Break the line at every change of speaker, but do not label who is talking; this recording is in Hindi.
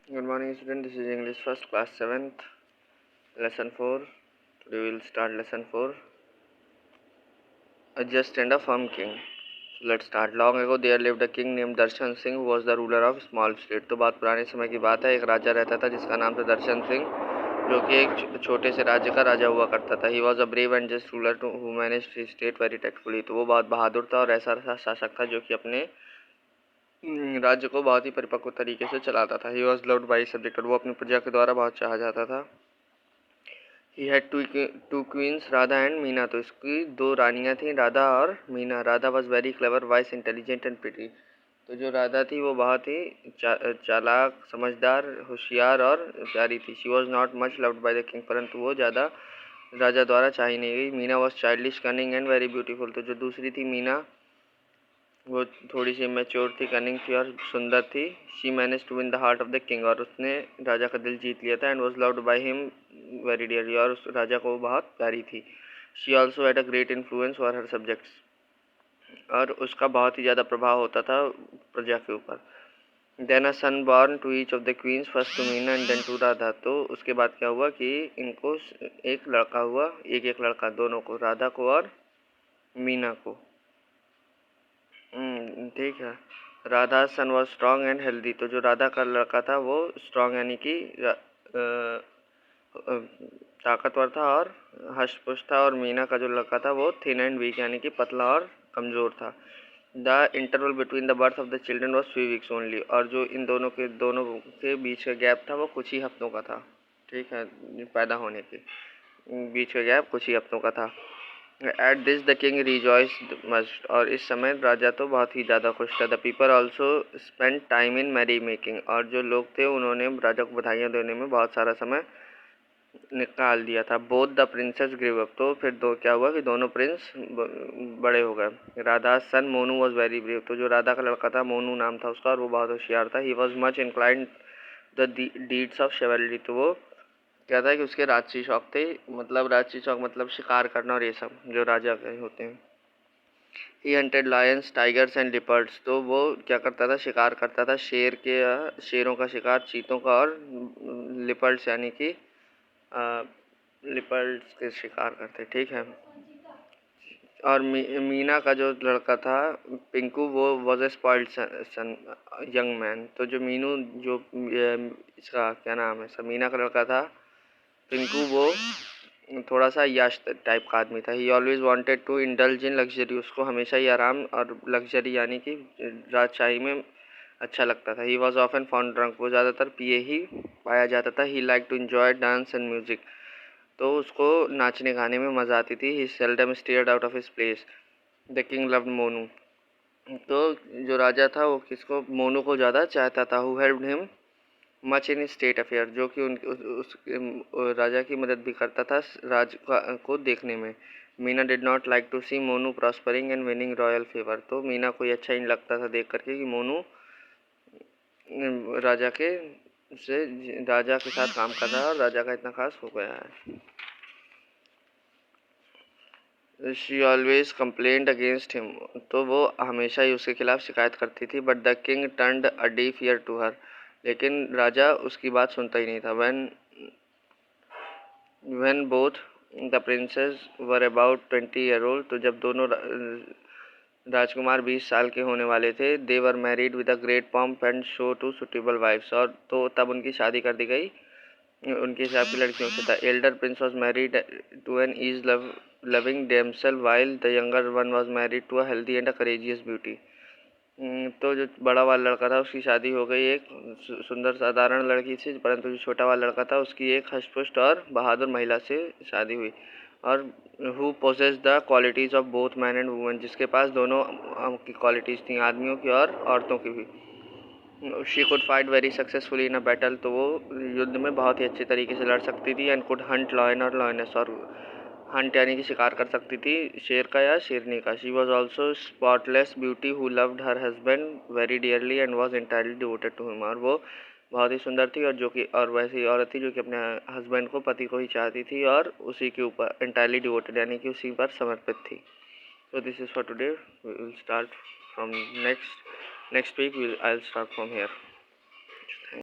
Good morning, student. This is English first, class 7th, lesson 4. Today we will start lesson 4. A just and a firm king. So let's start. Long ago there lived a king named Darshan Singh who was the ruler of small state. तो बहुत पुराने समय की बात है. एक राजा रहता था जिसका नाम था दर्शन सिंह, जो कि एक छोटे से राज्य का राजा हुआ करता था. He was a brave and just ruler who managed his state very tactfully. तो वो बहुत बहादुर था और ऐसा शासक था जो कि अपने राज्य को बहुत ही परिपक्व तरीके से चलाता था. He was loved by his subject. वो अपनी प्रजा के द्वारा बहुत चाहा जाता था. He had two queens, Radha and Meena. तो इसकी दो रानियां थीं, राधा और Meena. Radha was very clever, vice, intelligent and pretty. तो जो राधा थी वो बहुत ही चालाक, समझदार, होशियार और प्यारी थी. She was not much loved by the king, परंतु वो ज़्यादा राजा द्वारा चाही नहीं गई. Meena was childish, cunning and very beautiful. तो जो दूसरी थी मीना, वो थोड़ी सी मैच्योर थी, कनिंग थी और सुंदर थी. She manage to win the heart of the king, और उसने राजा का दिल जीत लिया था. And was loved by him very dearly, और उस राजा को बहुत प्यारी थी. She also had a great influence for her subjects, और उसका बहुत ही ज़्यादा प्रभाव होता था प्रजा के ऊपर. Then a son born to each of the queens, first to Meena and then to Radha. तो उसके बाद क्या हुआ कि इनको एक लड़का हुआ, एक लड़का दोनों को, राधा को और मीना को. ठीक है. राधा सन वॉज स्ट्रॉन्ग एंड हेल्दी. तो जो राधा का लड़का था वो स्ट्रॉन्ग यानी कि ताकतवर था और हष्ट पुष्ट था, और मीना का जो लड़का था वो थिन एंड वीक यानी कि पतला और कमज़ोर था. The interval between the birth of the children was 3 weeks only. और जो इन दोनों के बीच का गैप था वो कुछ ही हफ्तों का था. ठीक है, पैदा होने के बीच का गैप कुछ ही हफ्तों का था. At this the king rejoiced must. और इस समय राजा तो बहुत ही ज़्यादा खुश था. The people also spend time in merry making. और जो लोग थे उन्होंने राजा को बधाइयाँ देने में बहुत सारा समय निकाल दिया था. Both the princes grew up. तो फिर क्या हुआ कि दोनों प्रिंस बड़े हो गए. राधा सन मोनू वॉज वेरी ब्रेव. तो जो राधा का लड़का था, मोनू नाम था उसका, और वो बहुत होशियार था. He was much inclined the deeds of chivalry. तो वो क्या था कि उसके राजसी शौक थे, मतलब राजसी शौक मतलब शिकार करना और ये सब जो राजा के होते हैं. He hunted lions, tigers and leopards. तो वो क्या करता था, शिकार करता था शेरों का शिकार, चीतों का, और लिपर्ड्स यानी कि लिपर्ड्स के शिकार करते. ठीक है. और मीना का जो लड़का था पिंकू, वो was a spoiled son young man. तो जो मीनू, जो इसका क्या नाम है, मीना का लड़का था पिंकू, वो थोड़ा सा यश टाइप का आदमी था. He always wanted to indulge in luxury. उसको हमेशा ही आराम और लग्जरी यानी कि राजशाही में अच्छा लगता था. He was often found drunk. वो ज़्यादातर पिए ही पाया जाता था. He like to enjoy dance and music. तो उसको नाचने गाने में मज़ा आती थी. He seldom stirred out of his place. The king loved Monu. तो जो राजा था वो किसको, मोनू को ज़्यादा चाहता था. Who helped him much in state affair. जो कि उस राजा की मदद भी करता था को देखने में. Meena did not like to see Monu prospering and winning royal favour. तो मीना को ये अच्छा ही नहीं लगता था देख करके कि मोनू राजा के साथ काम कर रहा है और राजा का इतना खास हो गया है. She always complaint against him. तो वो हमेशा ही उसके खिलाफ शिकायत करती थी. But the king turned a deaf ear to her. लेकिन राजा उसकी बात सुनता ही नहीं था. When both the princes were about 20 year old. तो जब दोनों राजकुमार 20 साल के होने वाले थे, they were married with a great pomp and show to suitable wives. और तो तब उनकी शादी कर दी गई उनके हिसाब की लड़कियों से. The elder prince was married to an ease-loving damsel, while the younger one was married to a healthy and a courageous beauty. तो जो बड़ा वाला लड़का था उसकी शादी हो गई एक सुंदर साधारण लड़की से, परंतु जो छोटा वाला लड़का था उसकी एक हष्ट-पुष्ट और बहादुर महिला से शादी हुई. और who possess the qualities of both man and women. जिसके पास दोनों की क्वालिटीज़ थी, आदमियों की और औरतों की भी. She could fight very successfully in a battle. तो वो युद्ध में बहुत ही अच्छे तरीके से लड़ सकती थी. एंड कुड हंट लॉयन और लॉयनेस. और हंट यानी कि शिकार कर सकती थी शेर का या शेरनी का. She was also spotless beauty who loved her husband very dearly and was entirely devoted to him. और वो बहुत ही सुंदर थी और वैसी औरत थी जो कि अपने हस्बैंड को, पति को ही चाहती थी और उसी के ऊपर इंटायरली डिवोटेड यानी कि उसी पर समर्पित थी. So this is for today. We will start from next week. I'll start from here.